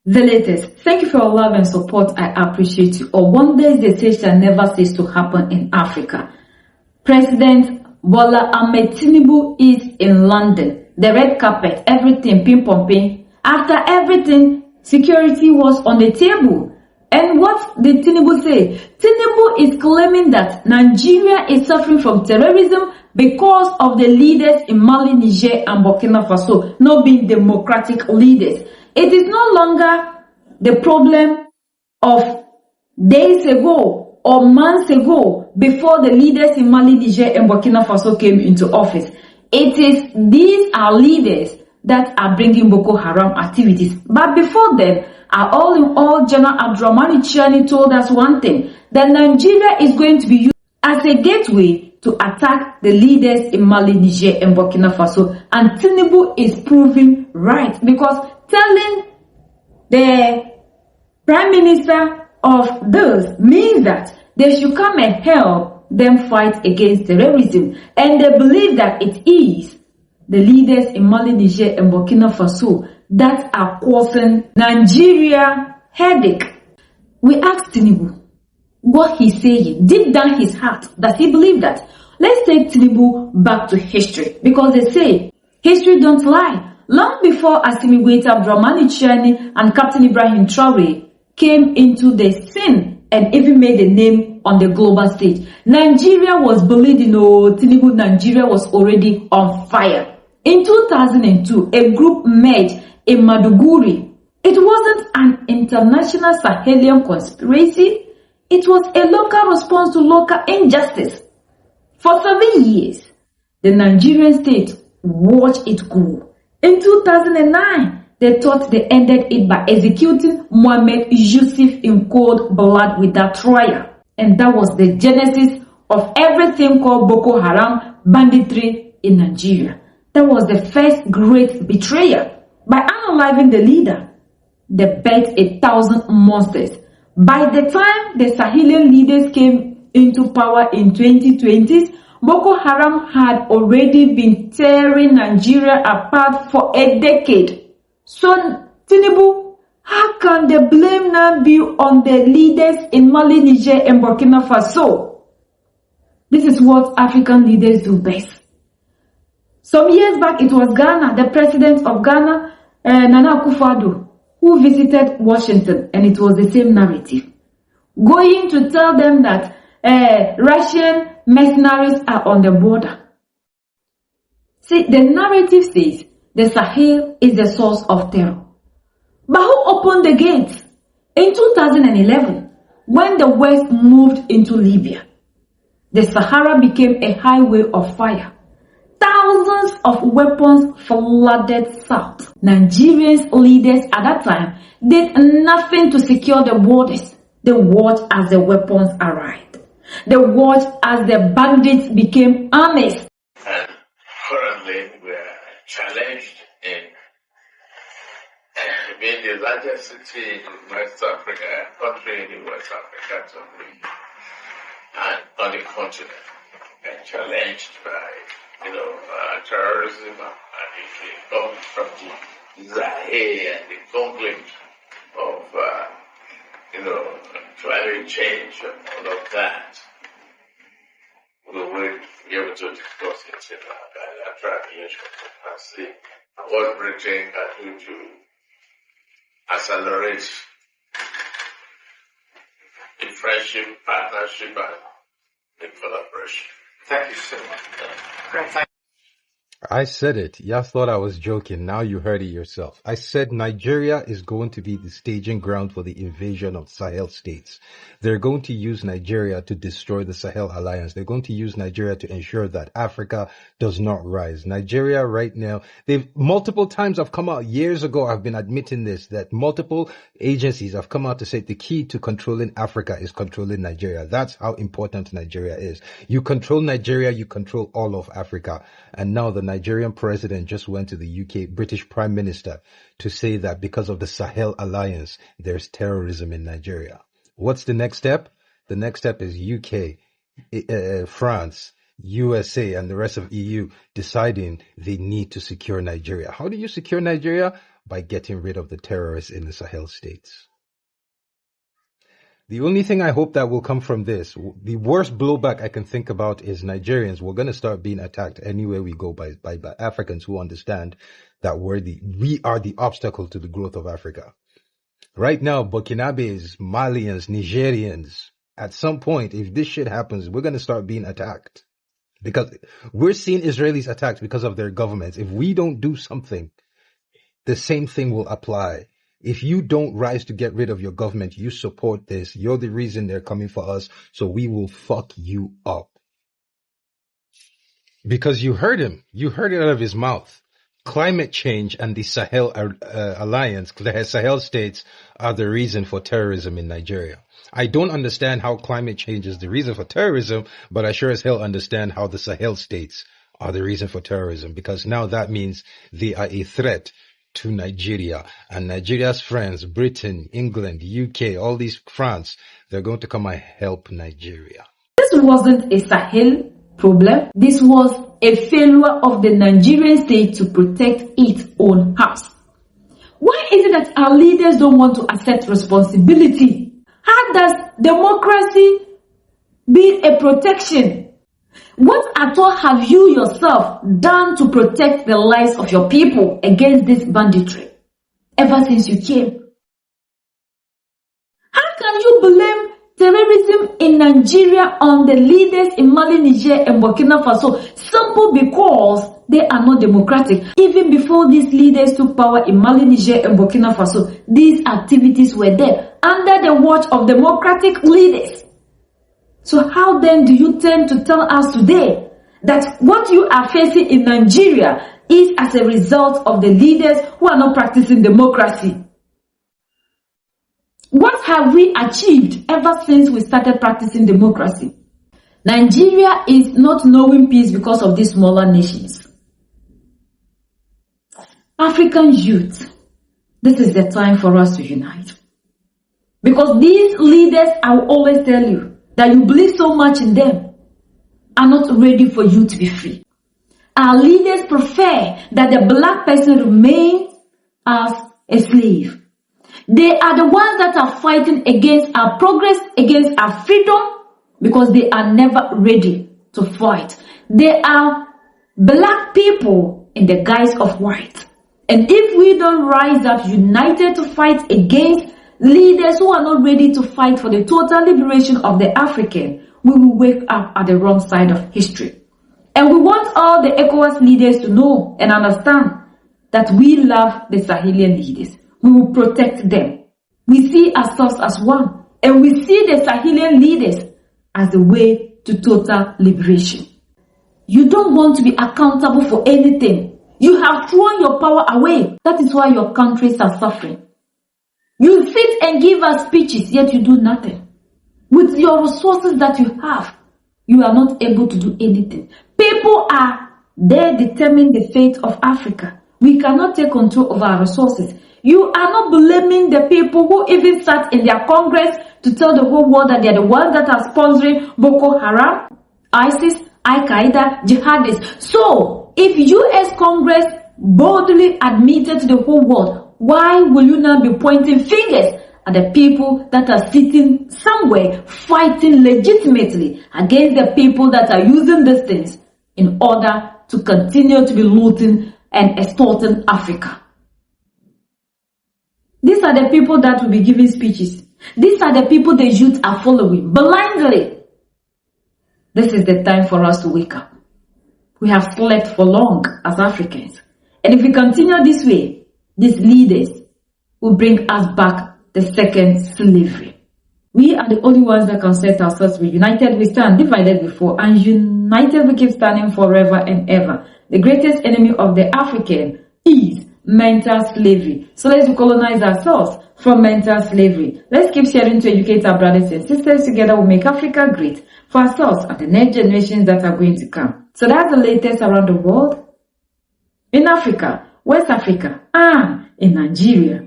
The latest. Thank you for your love and support. I appreciate you. Or wonders they say shall never cease to happen in Africa. President Bola Ahmed Tinubu is in London. The red carpet, everything, ping pong ping. After everything, security was on the table. And what did Tinubu say? Tinubu is claiming that Nigeria is suffering from terrorism because of the leaders in Mali, Niger, and Burkina Faso not being democratic leaders. It is no longer the problem of days ago or months ago before the leaders in Mali, Niger, and Burkina Faso came into office. It is these are leaders that are bringing Boko Haram activities. But before then, all in all, General Abdurrahman Chiani told us one thing, that Nigeria is going to be used as a gateway to attack the leaders in Mali, Niger, and Burkina Faso. And Tinubu is proving right, because telling the Prime Minister of this means that they should come and help them fight against terrorism. And they believe that it is the leaders in Mali, Niger, and Burkina Faso that are causing Nigeria headache. We asked Tinubu what he's saying, deep down his heart. Does he believe that? Let's take Tinubu back to history, because they say history don't lie. Long before Assimi Goïta, Abdurrahman Chiani, and Captain Ibrahim Traoré came into the scene and even made a name on the global stage, Nigeria was bleeding. Oh, Tinubu, Nigeria was already on fire. In 2002, a group met in Maduguri. It wasn't an international Sahelian conspiracy. It was a local response to local injustice. For 7 years, the Nigerian state watched it grow. In 2009, they thought they ended it by executing Mohamed Yusuf in cold blood without trial. And that was the genesis of everything called Boko Haram banditry in Nigeria. That was the first great betrayal. By unaliving the leader, they bet 1,000 monsters. By the time the Sahelian leaders came into power in 2020s, Boko Haram had already been tearing Nigeria apart for a decade. So, Tinubu, how can the blame now be on the leaders in Mali, Niger, and Burkina Faso? This is what African leaders do best. Some years back, it was Ghana, the president of Ghana, Nana Akufo-Addo, who visited Washington, and it was the same narrative. Going to tell them that Russian mercenaries are on the border. See, the narrative says the Sahel is the source of terror. But who opened the gates? In 2011, when the West moved into Libya, the Sahara became a highway of fire. Thousands of weapons flooded south. Nigerians leaders at that time did nothing to secure the borders. They watched as the weapons arrived. They watched as the bandits became armies. And currently we are challenged in being the largest city in West Africa, country in West Africa, and on the continent, and challenged by terrorism and the coming from the Sahel and the conflict of climate change and all of that. We will be able to discuss it in a bilateral and see what Britain can do to accelerate the friendship, partnership, and the collaboration. Thank you so much. Great. I said it. Y'all thought I was joking. Now you heard it yourself. I said Nigeria is going to be the staging ground for the invasion of Sahel states. They're going to use Nigeria to destroy the Sahel alliance. They're going to use Nigeria to ensure that Africa does not rise. Nigeria right now, they've multiple times have come out years ago. I've been admitting this, that multiple agencies have come out to say the key to controlling Africa is controlling Nigeria. That's how important Nigeria is. You control Nigeria, you control all of Africa. And now the Nigerian president just went to the UK, British Prime Minister, to say that because of the Sahel alliance, there's terrorism in Nigeria. What's the next step? The next step is UK, France, USA, and the rest of EU deciding they need to secure Nigeria. How do you secure Nigeria? by getting rid of the terrorists in the Sahel states. The only thing I hope that will come from this, the worst blowback I can think about is Nigerians. We're going to start being attacked anywhere we go by Africans who understand that we are the obstacle to the growth of Africa. Right now, Burkinabes, Malians, Nigerians, at some point, if this shit happens, we're going to start being attacked. Because we're seeing Israelis attacked because of their governments. If we don't do something, the same thing will apply. If you don't rise to get rid of your government, you support this, you're the reason they're coming for us, so we will fuck you up. Because you heard him. You heard it out of his mouth. Climate change and the Sahel alliance, the Sahel states, are the reason for terrorism in Nigeria. I don't understand how climate change is the reason for terrorism, but I sure as hell understand how the Sahel states are the reason for terrorism, because now that means they are a threat to Nigeria, and Nigeria's friends, Britain, England, UK, all these France, they're going to come and help Nigeria. This wasn't a Sahel problem. This was a failure of the Nigerian state to protect its own house. Why is it that our leaders don't want to accept responsibility? How does democracy be a protection? What at all have you yourself done to protect the lives of your people against this banditry ever since you came? How can you blame terrorism in Nigeria on the leaders in Mali, Niger, and Burkina Faso simply because they are not democratic? Even before these leaders took power in Mali, Niger, and Burkina Faso, these activities were there under the watch of democratic leaders. So how then do you tend to tell us today that what you are facing in Nigeria is as a result of the leaders who are not practicing democracy? What have we achieved ever since we started practicing democracy? Nigeria is not knowing peace because of these smaller nations. African youth, this is the time for us to unite. Because these leaders, I will always tell you, that you believe so much in them, are not ready for you to be free. Our leaders prefer that the black person remains as a slave. They are the ones that are fighting against our progress, against our freedom, because they are never ready to fight. They are black people in the guise of white. And if we don't rise up united to fight against leaders who are not ready to fight for the total liberation of the African, we will wake up at the wrong side of history. And we want all the ECOWAS leaders to know and understand that we love the Sahelian leaders. We will protect them. We see ourselves as one. And we see the Sahelian leaders as the way to total liberation. You don't want to be accountable for anything. You have thrown your power away. That is why your countries are suffering. You sit and give us speeches, yet you do nothing. With your resources that you have, you are not able to do anything. People are there determining the fate of Africa. We cannot take control of our resources. You are not blaming the people who even sat in their Congress to tell the whole world that they are the ones that are sponsoring Boko Haram, ISIS, Al-Qaeda, jihadists. So, if US Congress boldly admitted to the whole world, why will you now be pointing fingers at the people that are sitting somewhere fighting legitimately against the people that are using these things in order to continue to be looting and extorting Africa? These are the people that will be giving speeches. These are the people the youth are following blindly. This is the time for us to wake up. We have slept for long as Africans. And if we continue this way, these leaders will bring us back the second slavery. We are the only ones that can set ourselves free. United we stand, divided we fall, and united we keep standing forever and ever. The greatest enemy of the African is mental slavery. So let's decolonize ourselves from mental slavery. Let's keep sharing to educate our brothers and sisters. Together we'll make Africa great for ourselves and the next generations that are going to come. So that's the latest around the world. In Africa, West Africa, and in Nigeria.